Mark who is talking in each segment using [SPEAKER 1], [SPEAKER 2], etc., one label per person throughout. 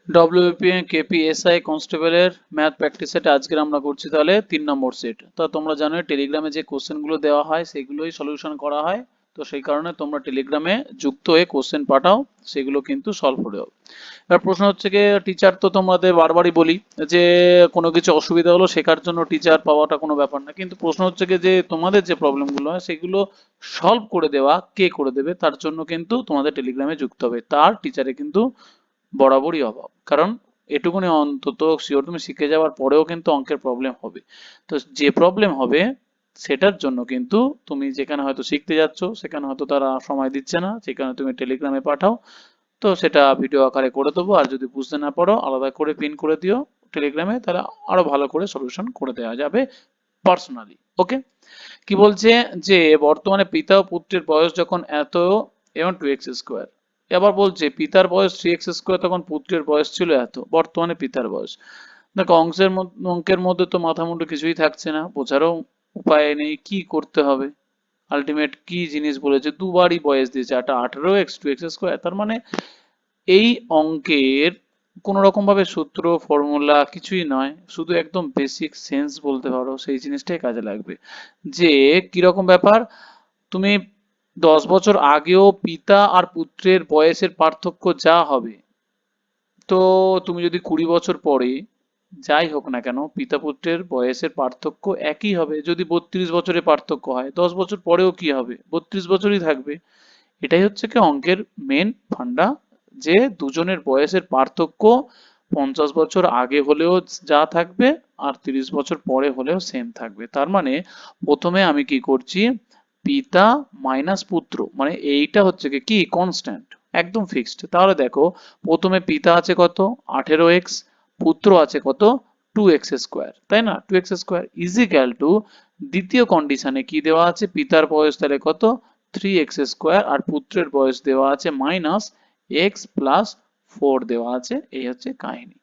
[SPEAKER 1] WP KP SI কনস্টেবলের math practice set আজকের আমরা করছি তাহলে 3 নম্বর সেট। তো তোমরা জানো টেলিগ্রামে যে কোশ্চেনগুলো দেওয়া হয় সেগুলোই সলিউশন করা হয়। তো সেই কারণে তোমরা টেলিগ্রামে যুক্ত হয়ে কোশ্চেন পাঠাও, সেগুলো কিন্তু সলভ করে দাও। এবার প্রশ্ন হচ্ছে কি, টিচার তো তোমাদের বারবারই বলি যে কোনো কিছু অসুবিধা হলো শেখার জন্য টিচার পাওয়াটা কোনো ব্যাপার না, কিন্তু প্রশ্ন হচ্ছে কি যে তোমাদের যে প্রবলেমগুলো হয় সেগুলো সলভ করে দেওয়া কে করে দেবে, তার জন্য কিন্তু তোমাদের টেলিগ্রামে যুক্ত হবে। তার টিচারে কিন্তু বরাবরই অভাব, কারণ এটুকুনি অন্তত শিওর তুমি শিখে যাওয়ার পরেও কিন্তু অঙ্কের প্রবলেম হবে। তো যে প্রবলেম হবে সেটার জন্য কিন্তু তুমি যেখানে হয়তো শিখতে যাচ্ছ সেখানে হয়তো তারা সময় দিচ্ছে না, সেখানে তুমি টেলিগ্রামে পাঠাও, তো সেটা ভিডিও আকারে করে দেবো। আর যদি বুঝতে না পারো আলাদা করে পিন করে দিও টেলিগ্রামে, তাহলে আরো ভালো করে সলিউশন করে দেওয়া যাবে পার্সোনালি। ওকে, কি বলছে যে বর্তমানে পিতা ও পুত্রের বয়স যখন এত এবং 2x², এবার বলছে পিতার বয়স 3x², তখন পুত্রের বয়স ছিল এত, বর্তমানে পিতার বয়স। দেখো অঙ্কের মধ্যে তো মাথা মুন্ডু কিছুই থাকছে না, বোঝারও উপায় নেই কি করতে হবে। আলটিমেট কি জিনিস বলেছে, দুবারই বয়স দিয়েছে, একটা 18x 2x², তার মানে এই অঙ্কের কোনো রকম ভাবে সূত্র ফর্মুলা কিছুই নয়, শুধু একদম বেসিক সেন্স বলতে পারো, সেই জিনিসটাই কাজে লাগবে। যে কিরকম ব্যাপার, তুমি 10 বছর আগেও পিতা আর পুত্রের বয়সের পার্থক্য যা হবে, তো তুমি যদি 20 বছর পরে যাই হোক না কেন পিতা পুত্রের বয়সের পার্থক্য একই হবে। যদি 32 বছরের পার্থক্য হয় 10 বছর পরেও কি হবে, 32 বছরই থাকবে। এটাই হচ্ছে কি অঙ্কের মেন ফান্ডা, যে দুজনের বয়সের পার্থক্য 50 বছর আগে হলেও যা থাকবে আর 30 বছর পরে হলেও সেম থাকবে। তার মানে প্রথমে আমি কি করছি, পিতা মাইনাস পুত্র, মানে এইটা হচ্ছে কি কনস্ট্যান্ট, একদম ফিক্সড। তাহলে দেখো প্রথমে পিতা আছে কত 18x, পুত্র আছে কত 2x², তাই না, 2x² ইজিক্যাল টু দ্বিতীয় কন্ডিশনে কি দেওয়া আছে, পিতার বয়স তাহলে কত 3x² আর পুত্রের বয়স দেওয়া আছে -x+4 দেওয়া আছে। এই হচ্ছে কাহিনী।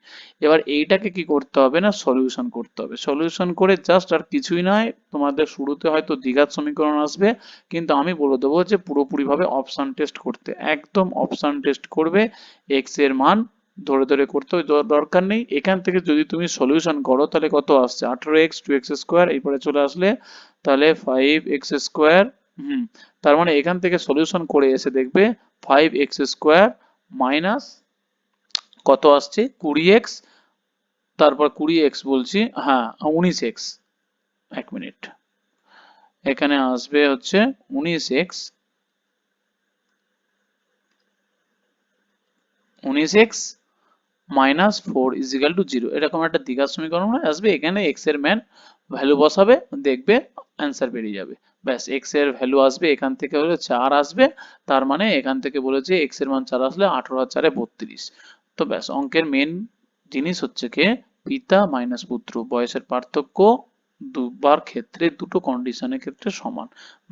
[SPEAKER 1] এবার এইটাকে কি করতে হবে না, সলিউশন করতে হবে। সলিউশন করে জাস্ট আর কিছুই নয়, তোমাদের শুরুতে হয়তো দ্বিঘাত সমীকরণ আসবে, কিন্তু আমি বলে দেবো যে পুরোপুরি ভাবে অপশন টেস্ট করতে, একদম অপশন টেস্ট করবে। এক্স এর মান ধরে ধরে করতে দরকার নেই। এখান থেকে যদি তুমি সলিউশন করো তাহলে কত আসছে 18x 2x², এরপরে চলে আসলে তাহলে 5x²। তার মানে এখান থেকে সলিউশন করে এসে দেখবে 5x² মাইনাস কত আসছে 20x, তারপর 20x বলছি, হ্যাঁ 19x, 1 মিনিট, এখানে আসবে হচ্ছে 19x, 19x -4 = 0, এরকম একটা দ্বিঘাত সমীকরণ আসবে। এখানে x এর মান ভ্যালু বসাবে, দেখবে অ্যান্সার বেরিয়ে যাবে। ব্যাস, x এর ভ্যালু আসবে এখান থেকে হলো 4 আসবে, তার মানে এখান থেকে বলেছে x এর মান 4 আসলে 18 আর 4 32। তো ব্যাস, অঙ্কের মেন জিনিস হচ্ছে কি পিতা মাইনাস পুত্র বয়সের পার্থক্য দুবার ক্ষেত্রে দুটো কন্ডিশনের ক্ষেত্রে সমান।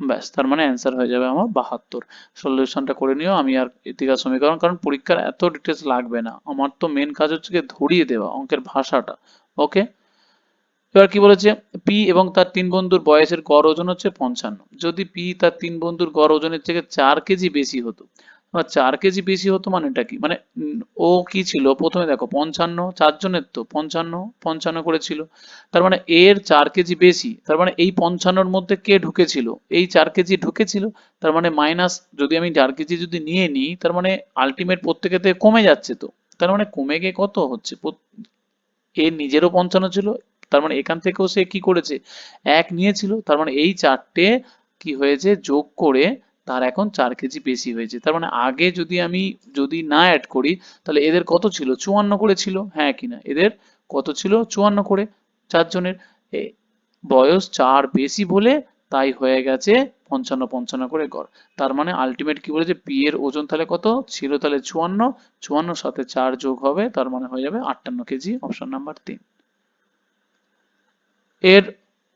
[SPEAKER 1] ব্যাস, তার মানে অ্যান্সার হয়ে যাবে আমার 72। সলিউশনটা করে নিও, আমি আর দ্বিঘাত সমীকরণ, কারণ পরীক্ষার এত ডিটেলস লাগবে না, আমার তো মেন কাজ হচ্ছে কি ধরিয়ে দেওয়া অঙ্কের ভাষাটা। ওকে, এবার কি বলেছে, পি এবং তার 3 বন্ধুর বয়সের গড় ওজন হচ্ছে 55। যদি পি তার 3 বন্ধুর গড় ওজনের থেকে 4 কেজি বেশি হতো, 4 কেজি বেশি হতো মানেটা কি, মানে ও কি ছিল প্রথমে দেখো 55, চারজনের তো 55 55 করে ছিল, তার মানে এর 4 কেজি বেশি, তার মানে এই 55-র মধ্যে কে ঢুকেছিল, এই 4 কেজি ঢুকেছিল। তার মানে মাইনাস, যদি আমি 4 কেজি যদি নিয়ে নিই তার মানে আলটিমেট প্রত্যেকে থেকে কমে যাচ্ছে, তো তার মানে কমে গিয়ে কত হচ্ছে, এর নিজেরও 55 ছিল, তার মানে এখান থেকেও সে কি করেছে 1 নিয়েছিল, তার মানে এই চারটে কি হয়েছে যোগ করে তার এখন 4 কেজি বেশি হয়েছে। তার মানে আগে যদি আমি যদি না অ্যাড করি তাহলে এদের কত ছিল 54 করে ছিল, হ্যাঁ কিনা, এদের কত ছিল 54 করে চারজনের, বয়স 4 বেশি বলে তাই হয়ে গেছে 55 55 করে গড়। তার মানে আলটিমেট কি বলেছে, পি এর ওজন তাহলে কত ছিল, তাহলে 54, 54 সাথে 4 যোগ হবে, তার মানে হয়ে যাবে 58 কেজি, অপশন নাম্বার 3। এর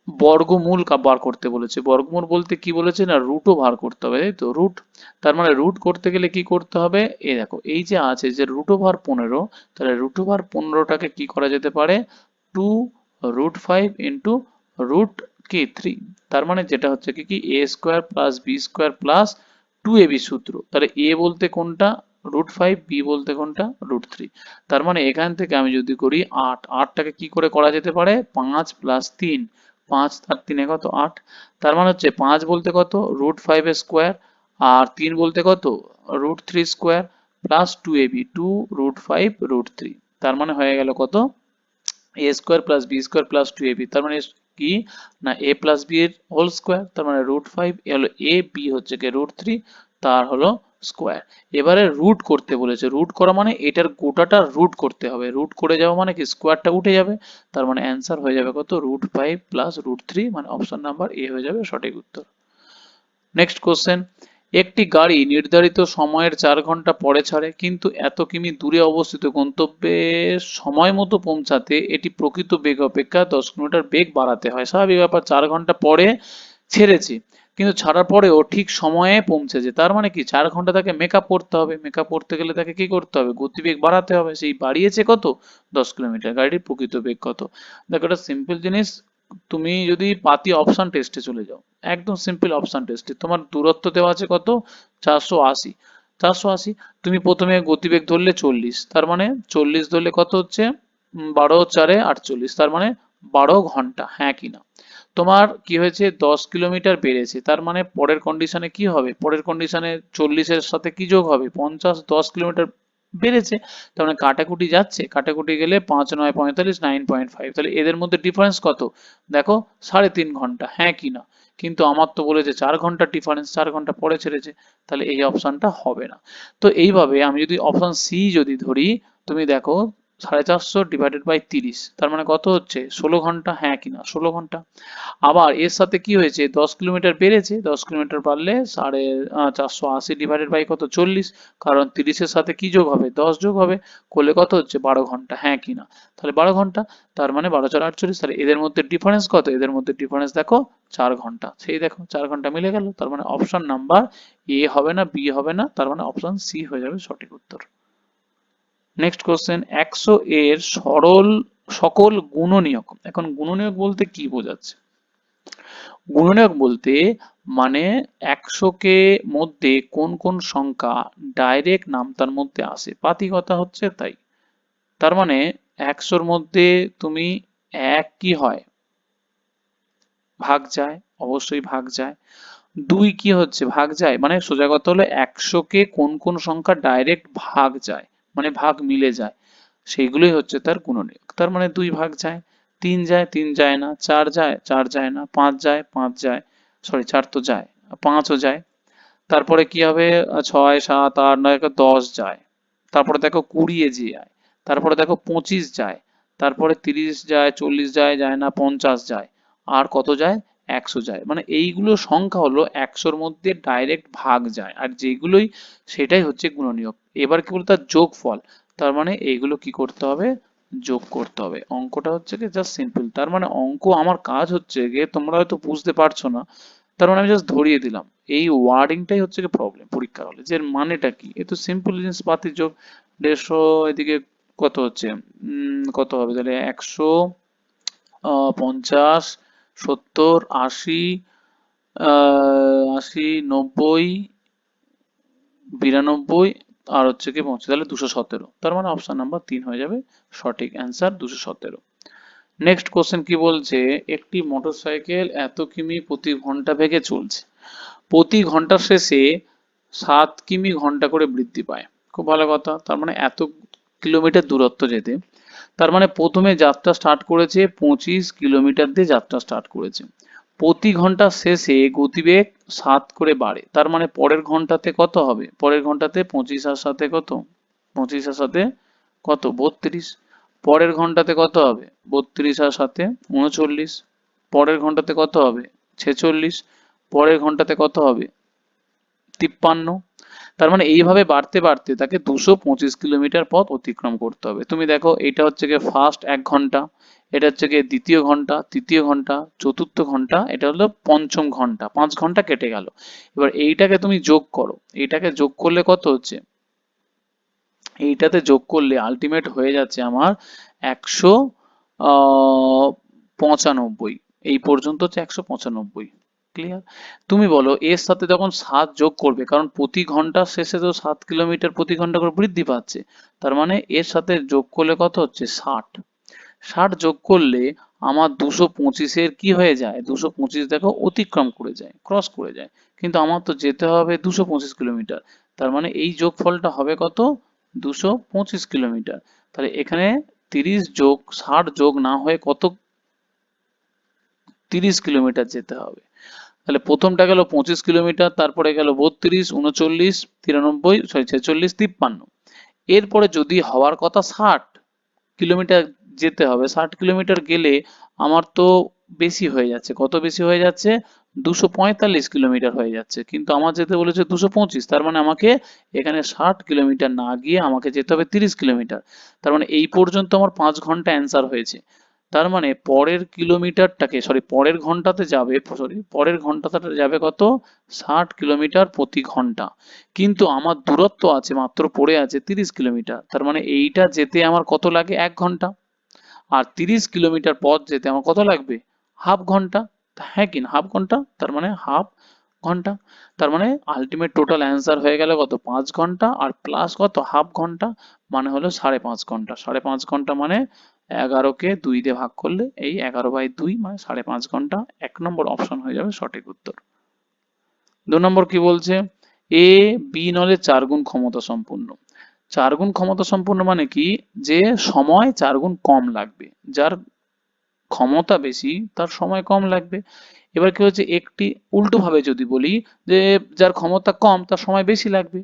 [SPEAKER 1] বর্গমূল বার করতে বলেছে, বর্গমূল বলতে কি বলেছে না রুটও বার করতে হবে, তাই তো, রুট। তার মানে রুট করতে গেলে কি করতে হবে, এই দেখো এই যে আছে যে √15, তাহলে √15টাকে কি করা যেতে পারে 2√5 ইন্টু রুট কি 3, তার মানে যেটা হচ্ছে কি a² + b² + 2ab সূত্র। তাহলে a বলতে কোনটা, √5, বি বলতে কোনটা √3। তার মানে এখান থেকে আমি যদি করি 8, 8টাকে কি করে করা যেতে পারে 5 + 3, 5 আর 3 কত 8। তার মানে হচ্ছে 5 বলতে কত √5 এর স্কোয়ার, আর 3 বলতে কত √3 স্কোয়ার প্লাস 2ab, 2 √5 √3। তার মানে হয়ে গেল কত a square plus B square plus 2ab। তার মানে কি না a প্লাস বি এর হোল স্কোয়ার, তার মানে √5 এ হলো a, b হচ্ছে কি √3, তার হলো স্কোয়ার। এবারে রুট করতে বলেছে, রুট করা মানে এটার গোটাটা রুট করতে হবে, রুট করে যাওয়া মানে কি স্কোয়ারটা উঠে যাবে, তার মানে অ্যান্সার হয়ে যাবে কত √5 প্লাস √3, মানে অপশন নাম্বার এ হয়ে যাবে সঠিক উত্তর। নেক্সট কোশ্চেন, একটি গাড়ি নির্ধারিত সময়ের 4 ঘন্টা পরে ছাড়ে, কিন্তু এত কিমি দূরে অবস্থিত গন্তব্যে সময় মতো পৌঁছাতে এটি প্রকৃত বেগ অপেক্ষা 10 কিলোমিটার বেগ বাড়াতে হয়। স্বাভাবিক ব্যাপার, 4 ঘন্টা পরে ছেড়েছে, কিন্তু ছাড়ার পরেও ঠিক সময়ে পৌঁছেছে, তার মানে কি 4 ঘন্টা তাকে মেকআপ করতে হবে, মেকআপ করতে গেলে তাকে কি করতে হবে গতিবেগ বাড়াতে হবে, সেই বাড়িয়েছে কত 10 কিলোমিটার, গাড়ির প্রকৃত বেগ কত। দেখো এটা সিম্পল জিনিস, তুমি যদি পাতি অপশন টেস্টে চলে যাও, একদম সিম্পল অপশন টেস্টে তোমার দূরত্ব দেওয়া আছে কত 480, 480, তুমি প্রথমে গতিবেগ ধরলে 40, তার মানে 40 ধরলে কত হচ্ছে 12×4 = 48, তার মানে 12 ঘন্টা, হ্যাঁ কিনা। তোমার কি হয়েছে 10 কিলোমিটার বেড়েছে, তার মানে পরের কন্ডিশনে কি হবে, পরের কন্ডিশনে 40-এর সাথে কি যোগ হবে 50, 10 কিলোমিটার বেড়েছে, তার মানে কাটাকুটি যাচ্ছে, কাটাকুটি গেলে 5 9 45, 9.5, তাহলে এদের মধ্যে ডিফারেন্স কত দেখো 3.5 ঘন্টা, হ্যাঁ কি না। কিন্তু আমার তো বলেছে 4 ঘন্টা ডিফারেন্স, 4 ঘন্টা পরে ছেড়েছে, তাহলে এই অপশনটা হবে না। তো এইভাবে আমি যদি অপশন সি যদি ধরি, তুমি দেখো 450 ÷ 30, তার মানে কত হচ্ছে 16 ঘন্টা, হ্যাঁ কিনা 16 ঘন্টা। আবার এর সাথে কি হয়েছে 10 কিলোমিটার বেড়েছে, 10 কিলোমিটার বাড়লে 480 ÷ কত 40, কারণ 30-এর সাথে কি যোগ হবে 10 যোগ হবে, করলে কত হচ্ছে 12 ঘন্টা, হ্যাঁ কিনা। তাহলে 12 ঘন্টা, তার মানে 12×4 = 48, তাহলে এদের মধ্যে ডিফারেন্স কত, এদের মধ্যে ডিফারেন্স দেখো 4 ঘন্টা, সেই দেখো 4 ঘন্টা মিলে গেল, তার মানে অপশন নাম্বার এ হবে না, বি হবে না, তার মানে অপশন সি হয়ে যাবে সঠিক উত্তর। নেক্সট কোশ্চেন, 100 এর সকল গুণনীয়ক। এখন গুণনীয়ক বলতে কি বোঝাচ্ছে, গুণনীয়ক বলতে মানে 100 কে মধ্যে কোন কোন সংখ্যা ডাইরেক্ট নাম তার মধ্যে আসে, পাতি কথা হচ্ছে তাই। তার মানে 100-র মধ্যে তুমি এক কি হয় ভাগ যায়, অবশ্যই ভাগ যায়। 2 কি হচ্ছে ভাগ যায়, মানে সোজা কথা হলো 100-কে কোন কোন সংখ্যা ডাইরেক্ট ভাগ যায়, মানে ভাগ মিলে যায়, সেইগুলোই হচ্ছে তার গুণনীয়ক। তার মানে 2 ভাগ যায়, 3 যায় 3 যায় না, 4 যায় 4 যায় না, 5 যায় 5 যায়, সরি 4 তো যায়, 5ও যায়। তারপরে কি হবে 6 7 8 9 10 যায়, তারপরে দেখো 20 যায়, তারপরে দেখো 25 যায়, তারপরে 30 যায়, 40 যায় যায় না, 50 যায়, আর কত যায় 100 যায়। মানে এইগুলো সংখ্যা হলো 100-র মধ্যে ডাইরেক্ট ভাগ যায়, আর যেগুলোই সেটাই হচ্ছে গুণনীয়ক। এবার কি বলতো তার যোগফল, তার মানে এইগুলো কি করতে হবে যোগ করতে হবে। অঙ্কটা হচ্ছে কি জাস্ট সিম্পল, তার মানে অঙ্ক আমার কাজ হচ্ছে গিয়ে তোমরা হয়তো বুঝতে পারছো না, তার মানে আমি জাস্ট ধরিয়ে দিলাম, এই ওয়ার্ডিংটাই হচ্ছে কি প্রবলেম পরীক্ষার হলে, যে এর মানেটা কি, এ তো সিম্পল জিনিস, পাতি যোগ 150, এদিকে কত হচ্ছে কত হবে তাহলে 100 50 70 80 80 90 92 আর হচ্ছে কি পৌঁছে তাহলে 217, তার মানে অপশন নাম্বার 3 হয়ে যাবে সঠিক অ্যান্সার 217। নেক্সট কোশ্চেন কি বলছে, একটি মোটরসাইকেল এত কিমি প্রতি ঘন্টা বেগে চলছে, প্রতি ঘন্টার শেষে 7 কিমি ঘন্টা করে বৃদ্ধি পায়। খুব ভালো কথা, তার মানে এত কিলোমিটার দূরত্ব যেতে, তার মানে প্রথমে যাত্রা স্টার্ট করেছে 25 কিলোমিটার দিয়ে যাত্রা স্টার্ট করেছে, প্রতি ঘন্টা শেষে গতিবেগ 7 করে বাড়ে, তার মানে পরের ঘন্টাতে কত হবে, পরের ঘন্টাতে 25 আর সাথে কত 25 আর সাথে কত 32, পরের ঘন্টাতে কত হবে 32 আর সাথে 39, পরের ঘন্টাতে কত হবে 46, পরের ঘন্টাতে কত হবে 53। তার মানে এইভাবে বাড়তে বাড়তে তাকে 225 কিলোমিটার পথ অতিক্রম করতে হবে। তুমি দেখো এটা হচ্ছে গিয়ে ফার্স্ট 1 ঘন্টা, এটা হচ্ছে গিয়ে দ্বিতীয় ঘন্টা, তৃতীয় ঘন্টা, চতুর্থ ঘন্টা, এটা হলো পঞ্চম ঘন্টা, 5 ঘন্টা কেটে গেল। এবার এইটাকে তুমি যোগ করো, এইটাকে যোগ করলে কত হচ্ছে, এইটাতে যোগ করলে আলটিমেট হয়ে যাচ্ছে আমার 195, এই পর্যন্ত হচ্ছে 195। ক্লিয়ার? তুমি বলো এর সাথে যখন 7 যোগ করবে, কারণ প্রতি ঘন্টার শেষে তো 7 কিলোমিটার প্রতি ঘন্টা করে বৃদ্ধি পাচ্ছে, তার মানে এর সাথে যোগ করলে কত হচ্ছে 60। 60 যোগ করলে আমার 225-এর কি হয়ে যায়, 225 দেখো অতিক্রম করে যায়, ক্রস করে যায়, কিন্তু আমার তো যেতে হবে 225 কিলোমিটার, তার মানে এই যোগফলটা হবে কত, 225 কিলোমিটার। তাহলে এখানে 30 যোগ 60 যোগ না হয়ে কত, 30 কিলোমিটার যেতে হবে। তাহলে প্রথমটা গেল 25 কিলোমিটার, তারপরে গেল 32, 39, 93, সরি 46, 53। এরপরে যদি হওয়ার কথা 60 কিলোমিটার যেতে হবে, 60 কিলোমিটার গেলে আমার তো বেশি হয়ে যাচ্ছে, কত বেশি হয়ে যাচ্ছে, 245 কিলোমিটার হয়ে যাচ্ছে, কিন্তু আমার যেতে বলেছে 225, তার মানে আমাকে এখানে 60 কিলোমিটার না গিয়ে আমাকে যেতে হবে 30 কিলোমিটার। তার মানে এই পর্যন্ত আমার 5 ঘন্টা অ্যান্সার হয়েছে। তার মানে পরের কিলোমিটারটাকে, সরি পরের ঘন্টাতে যাবে, সরি পরের ঘন্টাতে যাবে কত, 60 কিলোমিটার প্রতি ঘন্টা, কিন্তু আমার দূরত্ব আছে মাত্র পড়ে আছে 30 কিলোমিটার, তার মানে এইটা যেতে আমার কত লাগে, 1 ঘন্টা। আর 30 কিলোমিটার পথ যেতে আমার কত লাগবে, হাফ ঘন্টা। হ্যাঁ কি না, হাফ ঘন্টা, তার মানে হাফ ঘন্টা। তার মানে আলটিমেট টোটাল অ্যান্সার হয়ে গেল কত, 5 ঘন্টা আর প্লাস কত, হাফ ঘন্টা, মানে হলো 5.5 ঘন্টা। 5.5 ঘন্টা মানে 11কে 2 দিয়ে ভাগ করলে এই 11/2 মানে 5.5 ঘন্টা। 1 নম্বর অপশন হয়ে যাবে সঠিক উত্তর। 2 নম্বর কি বলছে, এ বি নলে 4 গুণ ক্ষমতা সম্পূর্ণ। 4 গুণ ক্ষমতা সম্পূর্ণ মানে কি, যে সময় 4 গুণ কম লাগবে, যার ক্ষমতা বেশি তার সময় কম লাগবে। এবার কি হচ্ছে, একটি উল্টো ভাবে যদি বলি, যে যার ক্ষমতা কম তার সময় বেশি লাগবে।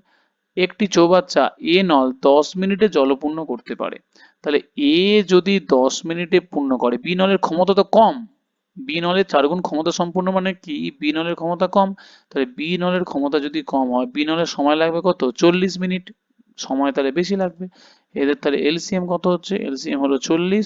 [SPEAKER 1] একটি চৌবাচ্চা এ নল 10 মিনিটে জলপূর্ণ করতে পারে, তাহলে এ যদি 10 মিনিটে পূর্ণ করে, বি নলের ক্ষমতা তো কম, বি নলের 4 গুণ ক্ষমতা সম্পূর্ণ মানে কি, বি নলের ক্ষমতা কম, তাহলে বি নলের ক্ষমতা যদি কম হয়, বি নলের সময় লাগবে কত, 40 মিনিট, সময় তাহলে বেশি লাগবে। এদের তাহলে এলসিএম কত হচ্ছে, এলসিএম হলো 40,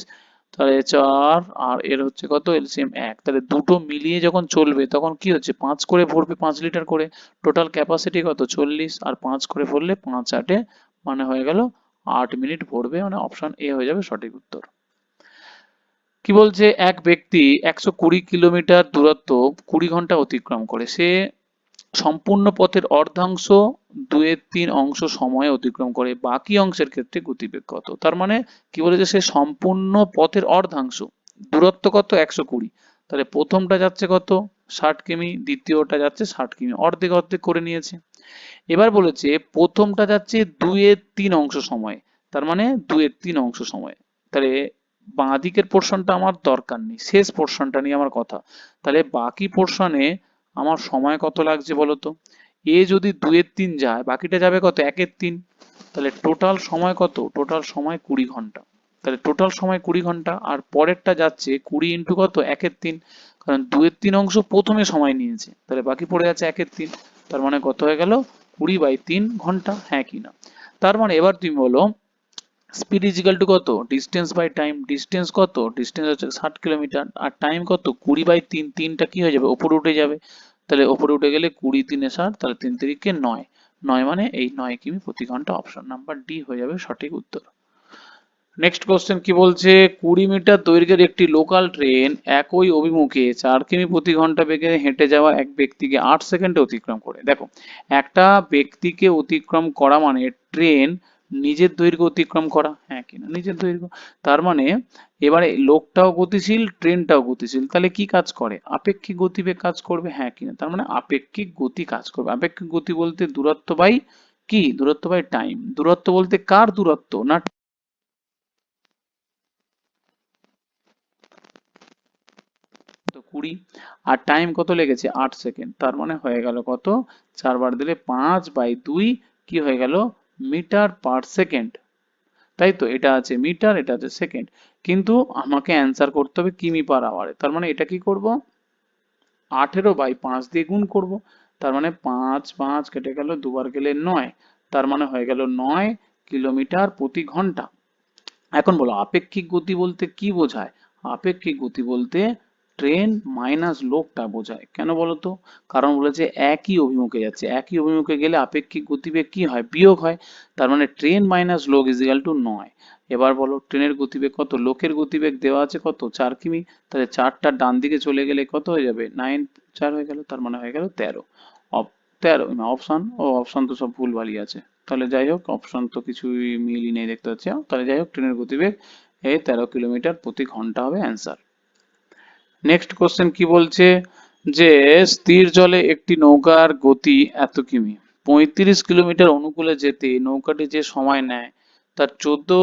[SPEAKER 1] তাহলে 4 আর এর হচ্ছে কত, এলসিএম 1, তাহলে দুটো মিলিয়ে যখন চলবে তখন কি হচ্ছে, 5 করে ভরবে, 5 লিটার করে, টোটাল ক্যাপাসিটি কত 40, আর 5 করে ভরলে 5 × 8 মানে হয়ে গেল 8 মিনিট ভরবে, মানে অপশন এ হয়ে যাবে সঠিক উত্তর। কি বলছে, এক ব্যক্তি 120 কিলোমিটার দূরত্ব 20 ঘন্টা অতিক্রম করে, সে সম্পূর্ণ পথের অর্ধাংশ 2/3 অংশ সময়ে অতিক্রম করে, বাকি অংশের ক্ষেত্রে গতিবেগ কত। তার মানে কি বলেছে, সে সম্পূর্ণ পথের অর্ধাংশ, দূরত্ব কত 120, তাহলে প্রথমটা যাচ্ছে কত 60 কিমি, দ্বিতীয়টা যাচ্ছে 60 কিমি, অর্ধেক অর্ধেক করে নিয়েছে। এবার বলেছে প্রথমটা যাচ্ছে 2/3 অংশ সময়, তার মানে 2/3 অংশ সময়, তাহলে বাঁ দিকের পোর্শনটা আমার দরকার নেই, শেষ পোর্শনটা নিয়ে আমার কথা। তাহলে বাকি পোর্শনে আমার সময় কত লাগছে বলতো, এ যদি 2/3 যায়, বাকিটা যাবে কত 1/3, তাহলে টোটাল সময় কত, টোটাল সময় 20 ঘন্টা। তাহলে টোটাল সময় 20 ঘন্টা, আর পরেরটা যাচ্ছে 20 ইন্টু কত 1/3, কারণ 2/3 অংশ প্রথমে সময় নিয়েছে, তাহলে বাকি পড়ে যাচ্ছে 1/3, তার মানে কত হয়ে গেল 20/3 ঘন্টা, হ্যাঁ কি না। তার মানে এবার তুমি বলো, স্পিড ইজ ইকাল টু কত, ডিস্টেন্স বাই টাইম, ডিস্টেন্স কত, ডিস্টেন্স হচ্ছে 60 কিলোমিটার, আর টাইম কত 20/3, তিনটা কি হয়ে যাবে উপরে উঠে যাবে, তাহলে উপরে উঠে গেলে 20×3 = 60, তাহলে 3×3 = 9, 9 মানে এই 9 কিমি প্রতি ঘন্টা, অপশন নাম্বার ডি হয়ে যাবে সঠিক উত্তর। নেক্সট কোশ্চেন কি বলছে, 20 মিটার দৈর্ঘ্যের একটি লোকাল ট্রেন একই অভিমুখে 4 কিমি প্রতি ঘন্টা বেগে হেঁটে যাওয়া এক ব্যক্তিকে 8 সেকেন্ডে অতিক্রম করে। দেখো, একটা ব্যক্তিকে অতিক্রম করা মানে ট্রেন নিজের দৈর্ঘ্য অতিক্রম করা, হ্যাঁ কিনা, নিজের দৈর্ঘ্য। তার মানে এবারে লোকটাও গতিশীল, ট্রেনটাও গতিশীল, তাহলে কি কাজ করে, আপেক্ষিক গতিবেগ কাজ করবে, হ্যাঁ কিনা, তার মানে আপেক্ষিক গতি কাজ করবে। আপেক্ষিক গতি বলতে দূরত্ব বাই কি, দূরত্ব বাই টাইম। দূরত্ব বলতে কার দূরত্ব, না 20, আর টাইম কত লেগেছে 8 সেকেন্ড, তার মানে হয়ে গেল কত, 4 বার দিলে 5/2, কি হয়ে গেল, মিটার পার সেকেন্ড। তাই তো, এটা আছে মিটার, এটা আছে সেকেন্ড, কিন্তু আমাকে অ্যান্সার করতে হবে কিমি পার আওয়ারে, তার মানে এটা কি করব, 18/5 দিয়ে গুণ করব, তার মানে 5 5 কেটে গেল, দুবার গেলে 9, তার মানে হয়ে গেল 9 কিলোমিটার প্রতি ঘন্টা। এখন বলো আপেক্ষিক গতি বলতে কি বোঝায়, আপেক্ষিক গতি বলতে ট্রেন মাইনাস লোকটা বোঝায়। কেন বলতো, কারণ বলেছে একই অভিমুখে যাচ্ছে, একই অভিমুখে গেলে আপেক্ষিক গতিবেগ কি হয়, বিয়োগ হয়, তার মানে ট্রেন মাইনাস লোক ইজ ইকাল টু 9। এবার বলো ট্রেনের গতিবেগ কত, লোকের গতিবেগ দেওয়া আছে কত 4 কিমি, তাহলে 4টা ডান দিকে চলে গেলে কত হয়ে যাবে 9 4 হয়ে গেল, তার মানে হয়ে গেল 13। 13 অপশন, ও অপশন তো সব ভুলভালই আছে, তাহলে যাই হোক অপশন তো কিছুই মিলই নেই দেখতে পাচ্ছি, তাহলে যাই হোক ট্রেনের গতিবেগ এই 13 কিলোমিটার প্রতি ঘন্টা হবে অ্যান্সার। নেক্সট কোশ্চেন কি বলছে যে স্থির জলে একটি নৌকার গতি এত কিমি, 35 কিলোমিটার অনুকূলে যেতে নৌকাটি যে সময় নেয় তার 14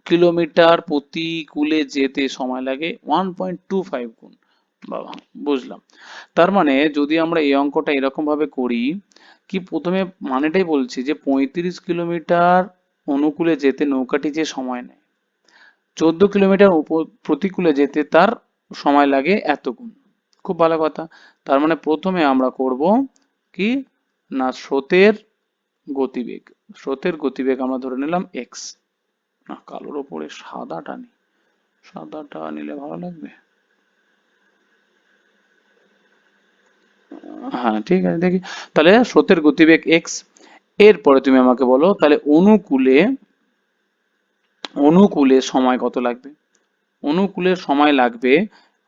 [SPEAKER 1] কিলোমিটার প্রতিকূলে যেতে সময় লাগে 1.25 গুণ। বাবা, বুঝলাম। তার মানে যদি আমরা এই অঙ্কটা এরকম ভাবে করি কি, প্রথমে মানেটাই বলছি যে 35 কিলোমিটার অনুকূলে যেতে নৌকাটি যে সময় নেয়, 14 কিলোমিটার প্রতিকূলে যেতে তার সময় লাগে এত গুণ। খুব ভালো কথা। তার মানে প্রথমে আমরা করব কি না, স্রোতের গতিবেগ, স্রোতের গতিবেগ আমরা ধরে নিলাম x। না, কালোর ওপরে সাদাটা নি, সাদাটা নিলে ভালো লাগবে। হ্যাঁ ঠিক আছে, দেখি তাহলে স্রোতের গতিবেগ x। এরপরে তুমি আমাকে বলো তাহলে অনুকূলে, অনুকূলে সময় কত লাগবে। অনুকূলের সময় লাগবে,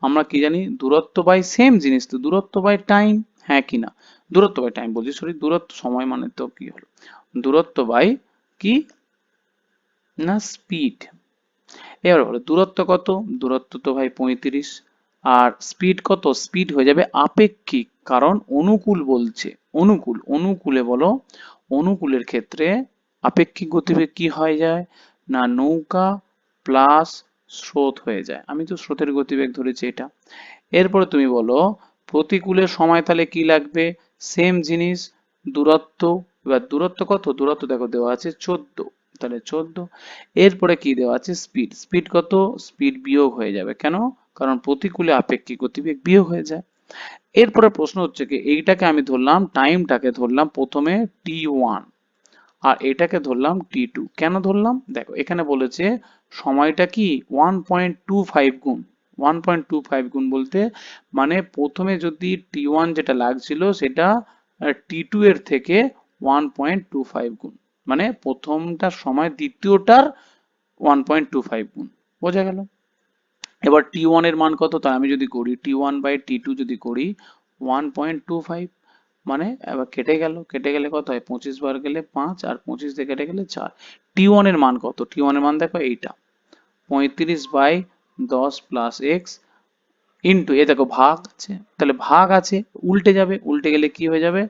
[SPEAKER 1] আমরা কি জানি দূরত্ব বাই সেম জিনিস তো, দূরত্ব বাই টাইম, হ্যাঁ কি না, দূরত্ব বাই টাইম বলছি, সরি দূরত্ব, সময় মানে তো কি হলো দূরত্ব বাই কি না স্পিড। এবার বলো দূরত্ব কত, দূরত্ব তো ভাই 35, আর স্পিড কত, স্পিড হয়ে যাবে আপেক্ষিক, কারণ অনুকূল বলছে, অনুকূল, অনুকূলে বলো, অনুকূলের ক্ষেত্রে আপেক্ষিক গতিবেগ কি হয়ে যায় না নৌকা প্লাস স্রোত হয়ে যায়, আমি তো স্রোতের গতিবেগ ধরেছি এটা। এরপরে তুমি বলো প্রতিকূলের সময় তাহলে কি লাগবে, সেম জিনিস দূরত্ব, এবার দূরত্ব কত, দূরত্ব দেখো দেওয়া আছে 14, তাহলে 14। এরপরে কি দেওয়া আছে স্পিড, স্পিড কত, স্পিড বিয়োগ হয়ে যাবে, কেন, কারণ প্রতিকূলে আপেক্ষিক গতিবেগ বিয়োগ হয়ে যায়। এরপরে প্রশ্ন হচ্ছে কি, এইটাকে আমি ধরলাম, টাইমটাকে ধরলাম প্রথমে t1 আর এটাকে ধরলাম t2, কেন ধরলাম দেখো এখানে বলেছে সময়টা কি 1.25 গুণ, 1.25 গুণ বলতে মানে প্রথমে যদি t1 যেটা লাগছিল সেটা t2 এর থেকে 1.25 গুণ, মানে প্রথমটার সময় দ্বিতীয়টার 1.25 গুণ, বোঝা গেল। এবার t1 এর মান কত, তা আমি যদি করি t1 বাই t2 যদি করি 1.25, মানে এবার কেটে গেল, কেটে গেলে কত হয় 25 বার গেলে 5 আর 25 দিয়ে কেটে গেলে 4। t1 এর মান কত, t1 এর মান দেখো এইটা 35 বাই 10 প্লাস এক্স ইন্টু এ দেখো ভাগ আছে, তাহলে ভাগ আছে উল্টে যাবে, উল্টে গেলে কি হয়ে যাবে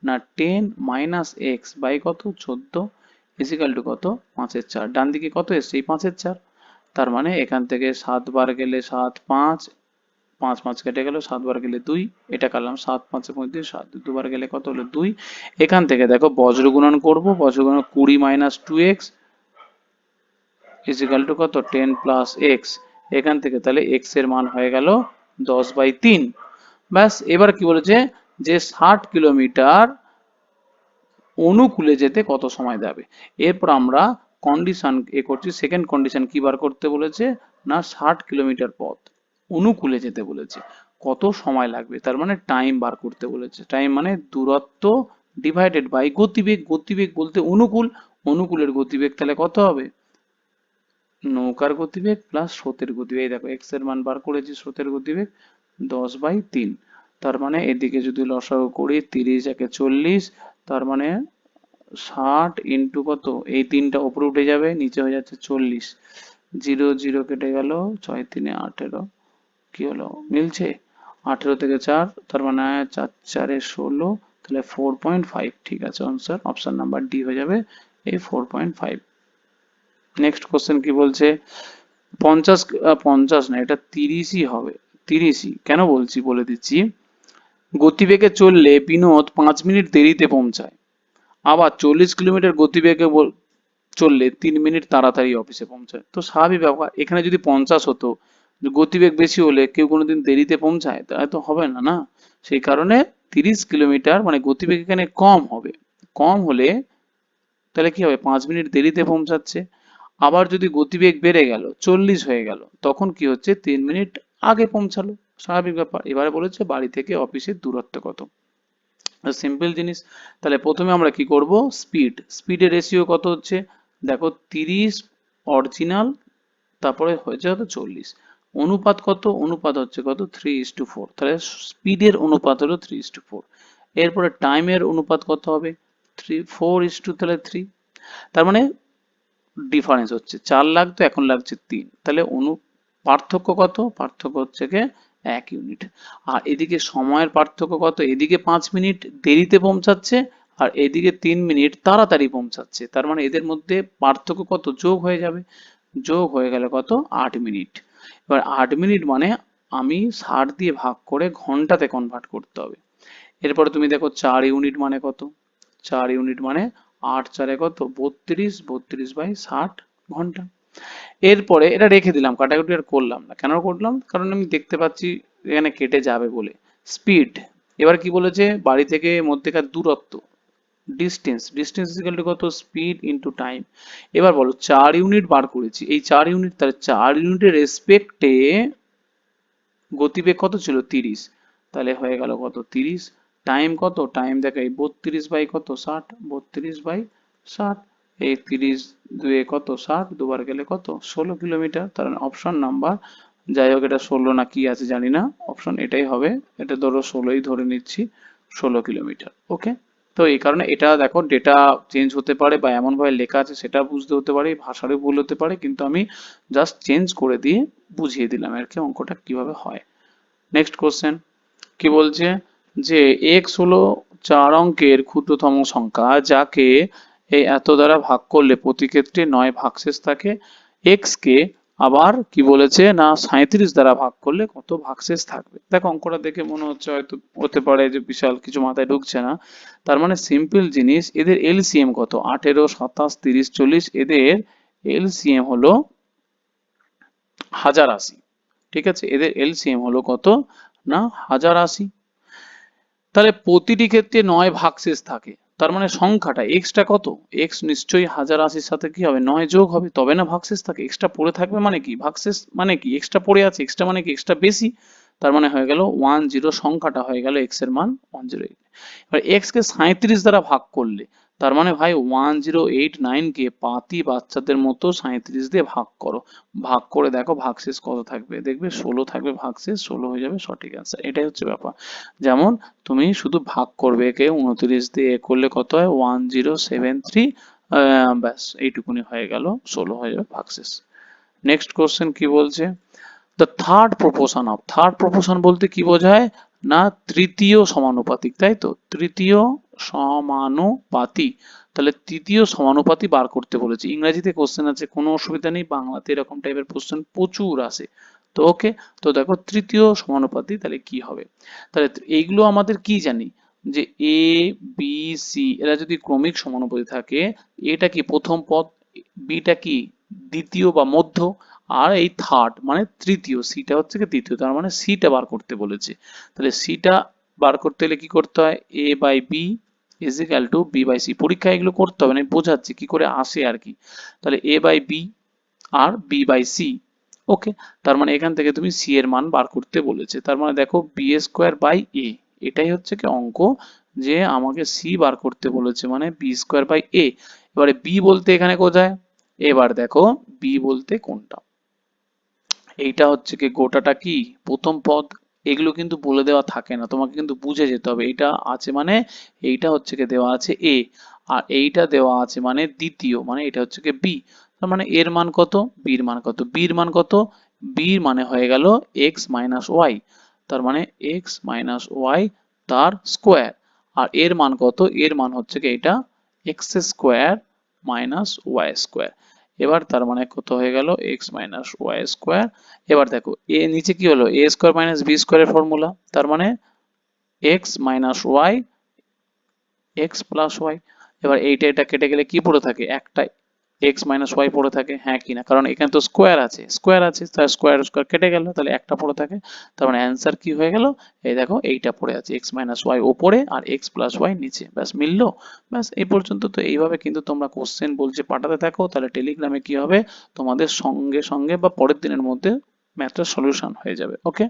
[SPEAKER 1] না 10 মাইনাস এক্স বাই কত 14 ইজিক্যাল টু কত 5/4, ডান দিকে কত এসছে এই 5/4, তার মানে এখান থেকে 7 বার গেলে 7 5, 5 5 কেটে গেল, 7 বার গেলে 2, এটা কাটলাম 7 5 35, 7 দুবার গেলে কত হলো 2। এখান থেকে দেখো বজ্র গুণন করব, বজ্র গুণন 20 মাইনাস 2x ইজিক্যাল টু কত 10 প্লাস এক্স, এখান থেকে তাহলে x এর মান হয়ে গেল 10/3। ব্যাস, এবার কি বলেছে যে 60 কিলোমিটার অনুকূলে যেতে কত সময় যাবে। এরপর আমরা কন্ডিশন এ করছি, সেকেন্ড কন্ডিশন কি বার করতে বলেছে না 60 কিলোমিটার পথ অনুকূলে যেতে বলেছে কত সময় লাগবে, তার মানে টাইম বার করতে বলেছে, টাইম মানে দূরত্ব ডিভাইডেড বাই গতিবেগ, গতিবেগ বলতে অনুকূল, অনুকূলের গতিবেগ তাহলে কত হবে নৌকার গতিবেগ প্লাস স্রোতের গতিবেগ, এই দেখো এক্স এর মান বার করেছি, স্রোতের গতিবেগ 10/3, তার মানে এদিকে যদি লসাগু করি 30 একে 40, তার মানে 60 ইন্টু কত, এই 3টা উপরে উঠে যাবে নিচে হয়ে যাচ্ছে 40, 0 0 কেটে গেল 6 3 18, কি হলো মিলছে 18 থেকে 4, তার মানে 4 4 16, তাহলে 4.5, ঠিক আছে আনসার অপশন নাম্বার ডি হয়ে যাবে এই 4.5। নেক্সট কোশ্চেন কি বলছে 50 50 না এটা 30ই হবে, 30ই কেন বলছি বলে দিচ্ছি, গতিবেগে চললে বিনোদ 5 মিনিট দেরিতে পৌঁছায়, আবার 40 কিলোমিটার গতিবেগে চললে 3 মিনিট তাড়াতাড়ি অফিসে পৌঁছায়, তো স্বাভাবিক ব্যাপার এখানে যদি 50 হতো, গতিবেগ বেশি হলে কেউ কোনোদিন দেরিতে পৌঁছায় তা তো হবে না, না সেই কারণে 30 কিলোমিটার মানে গতিবেগ এখানে কম হবে, কম হলে তাহলে কি হবে 5 মিনিট দেরিতে পৌঁছাচ্ছে, আবার যদি গতিবেগ বেড়ে গেল 40 হয়ে গেল তখন কি হচ্ছে 3 মিনিট আগে পৌঁছালো, স্বাভাবিক ব্যাপার। এবারে বলেছে বাড়ি থেকে অফিসের দূরত্ব কত, সিম্পল জিনিস, তাহলে প্রথমে আমরা কি করব স্পিড, স্পিডের রেশিও কত হচ্ছে দেখো 30 অরিজিনাল, তারপরে হয়েছে কত 40। অনুপাত কত, অনুপাত হচ্ছে কত 3:4, তাহলে স্পিডের অনুপাত হলো 3:4। এরপরে টাইমের অনুপাত কত হবে 4 তাহলে 3। তার মানে ডিফারেন্স হচ্ছে 4 লাগতো, এখন লাগছে 3, তাহলে পার্থক্য কত, পার্থক্য হচ্ছে গিয়ে 1 ইউনিট। আর এদিকে সময়ের পার্থক্য কত, এদিকে 5 মিনিট দেরিতে পৌঁছাচ্ছে আর এদিকে 3 মিনিট তাড়াতাড়ি পৌঁছাচ্ছে, তার মানে এদের মধ্যে পার্থক্য কত, যোগ হয়ে যাবে, যোগ হয়ে গেলে কত 8 মিনিট। এবার 8 মিনিট মানে আমি 60 দিয়ে ভাগ করে ঘন্টাতে কনভার্ট করতে হবে। এরপরে তুমি দেখো 4 ইউনিট মানে কত, 4 ইউনিট মানে 8 4 কত 32, 32/60 ঘন্টা। এরপরে এটা রেখে দিলাম, কাটাকুটি আর করলাম না, কেন করলাম, কারণ আমি দেখতে পাচ্ছি এখানে কেটে যাবে বলে। স্পিড, এবার কি বলেছে, বাড়ি থেকে মধ্যেকার দূরত্ব, ডিস্টেন্স, ডিস্টেন্স ইকুয়াল টু কত, স্পিড ইনটু টাইম। এবার বলো 4 ইউনিট বার করেছি, এই 4 ইউনিট, তাহলে 4 ইউনিটের রেসপেক্টে গতিবেগ কত ছিল 30, তাহলে হয়ে গেল কত 30। টাইম কত, টাইম দেখাই 32/60, 32/60, এই 30 দুয়ে কত 60, দুবার গেলে কত 16 কিলোমিটার। তার মানে অপশন নাম্বার, যাই হোক এটা 16 না কি আছে জানি না, অপশন এটাই হবে, এটা ধরো 16ই ধরে নিচ্ছি, 16 কিলোমিটার। ওকে, তো এই কারণে এটা দেখো ডেটা চেঞ্জ হতে পারে বা এমন ভাবে লেখা আছে সেটা বুঝতে হতে পারে, ভাষারও ভুল হতে পারে, কিন্তু আমি জাস্ট চেঞ্জ করে দিয়ে বুঝিয়ে দিলাম আর কি অঙ্কটা কিভাবে হয়। নেক্সট কোশ্চেন কি বলছে, যে x হলো 4 অঙ্কের ক্ষুদ্রতম সংখ্যা যাকে এই এত দ্বারা ভাগ করলে প্রতি ক্ষেত্রে 9 ভাগশেষ থাকে। x কে আবার কি বলেছে না 37 দ্বারা ভাগ করলে কত ভাগশেষ থাকবে। দেখো অঙ্কটা দেখে মনে হচ্ছে হয়তো হতে পারে যে বিশাল কিছু মাথায় ঢুকছে না, তার মানে সিম্পল জিনিস, এদের এলসিএম কত 18, 27, 30, 40, এদের এলসিএম হলো 1080। ঠিক আছে, এদের এলসিএম হলো কত না 1080। তাহলে প্রতিটি ক্ষেত্রে 9 ভাগশেষ থাকে, তার মানে সংখ্যাটা এক্সটা কত, এক্স নিশ্চয়ই 1080 সাথে কি হবে 9 যোগ হবে, তবে না ভাগশেষ থাকে। এক্সটা পড়ে থাকবে মানে কি, ভাগশেষ মানে কি, এক্সটা পড়ে আছে, এক্সটা মানে কি এক্সটা বেশি, তার মানে হয়ে গেল 10, সংখ্যাটা হয়ে গেল এক্স এর মান 108। এবার এক্স কে 37 দ্বারা ভাগ করলে, তার মানে ভাই 1089 কে পাতি বাচ্চাদের মতো 37 দিয়ে ভাগ করো, ভাগ করে দেখো ভাগশেষ কত থাকবে, দেখবে 16 থাকবে ভাগশেষ, 16 হয়ে যাবে সঠিক অ্যান্সার। এটাই হচ্ছে ব্যাপার। যেমন তুমি শুধু ভাগ করবে, একে 29 দিয়ে করলে কত হয় 1073, ব্যাস এইটুকুনি হয়ে গেল, 16 হয়ে যাবে ভাগশেষ। নেক্সট কোশ্চেন কি বলছে, the third proportion of, third proportion বলতে কি বোঝায় না তৃতীয় সমানুপাতিক, তাই তো, তৃতীয় সমানুপাতি, তাহলে তৃতীয় সমানুপাতি বার করতে বলেছে। ইংরেজিতে কোশ্চেন আছে কোনো অসুবিধা নেই, বাংলাতে এরকম টাইপের কোশ্চেন প্রচুর আসে। তো ওকে, তো দেখো তৃতীয় সমানুপাতি তাহলে কি হবে, তাহলে এইগুলো আমাদের কি জানি যে এ বি সি এরা যদি ক্রমিক সমানুপাতি থাকে, এটা কি প্রথম পদ, বিটা কি দ্বিতীয় বা মধ্য, আর এই থার্ড মানে তৃতীয়, সিটা হচ্ছে কি তৃতীয়, তার মানে সিটা বার করতে বলেছে। তাহলে সিটা বার করতে হলে কি করতে হয়, a by b is equal to b by c. পরীক্ষায় এগুলো করতে হবে না, আমি বোঝাচ্ছি কি করে আসে আর কি। তাহলে এ বাই বি আর বি বাই সি। ওকে, তার মানে এখান থেকে তুমি সি এর মান বার করতে বলেছে, তার মানে দেখো বি স্কোয়ার বাই এ, এটাই হচ্ছে কি অঙ্ক, যে আমাকে সি বার করতে বলেছে মানে বি স্কোয়ার বাই এ। এবারে বি বলতে এখানে কোথায়, এবার দেখো বি বলতে কোনটা, এইটা হচ্ছে কি গোটাটা কি প্রথম পদ, এগুলো কিন্তু বলে দেওয়া থাকে না, তোমাকে কিন্তু বুঝে যেতে হবে। এটা আছে মানে এইটা হচ্ছে কি দেওয়া আছে এ, আর এইটা দেওয়া আছে মানে দ্বিতীয়, মানে এটা হচ্ছে কি বি, তার মানে এর মান কত, বির মান কত, বির মান কত, বির মানে হয়ে গেল এক্স মাইনাস ওয়াই, তার মানে এক্স মাইনাস ওয়াই তার স্কোয়ার। আর এর মান কত, এর মান হচ্ছে কি এটা X square minus Y square. এবার তার মানে কত হয়ে গেল এক্স মাইনাস ওয়াই স্কোয়ার। এবার দেখো এ নিচে কি হলো, এ স্কোয়ার মাইনাস বি স্কোয়ারের ফর্মুলা, তার মানে X minus Y X plus Y. এবার এইটা এটা কেটে গেলে কি পড়ে থাকে, একটা এক্স মাইনাস ওয়াই পড়ে থাকে, হ্যাঁ কিনা, কারণ এখানে তো স্কোয়ার আছে, স্কোয়ার আছে, তার স্কোয়ার স্কোয়ার কেটে গেল, তাহলে একটা পড়ে থাকে, তার মানে অ্যান্সার কি হয়ে গেল, এই দেখো এইটা পড়ে আছে, এক্স মাইনাস ওয়াই ওপরে আর এক্স প্লাস ওয়াই নিচে, ব্যাস মিললো। ব্যাস এই পর্যন্ত। তো এইভাবে কিন্তু তোমরা কোশ্চেন বলছে পাঠাতে থাকো, তাহলে টেলিগ্রামে কি হবে তোমাদের সঙ্গে সঙ্গে বা পরের দিনের মধ্যে ম্যাথটার সলিউশন হয়ে যাবে। ওকে।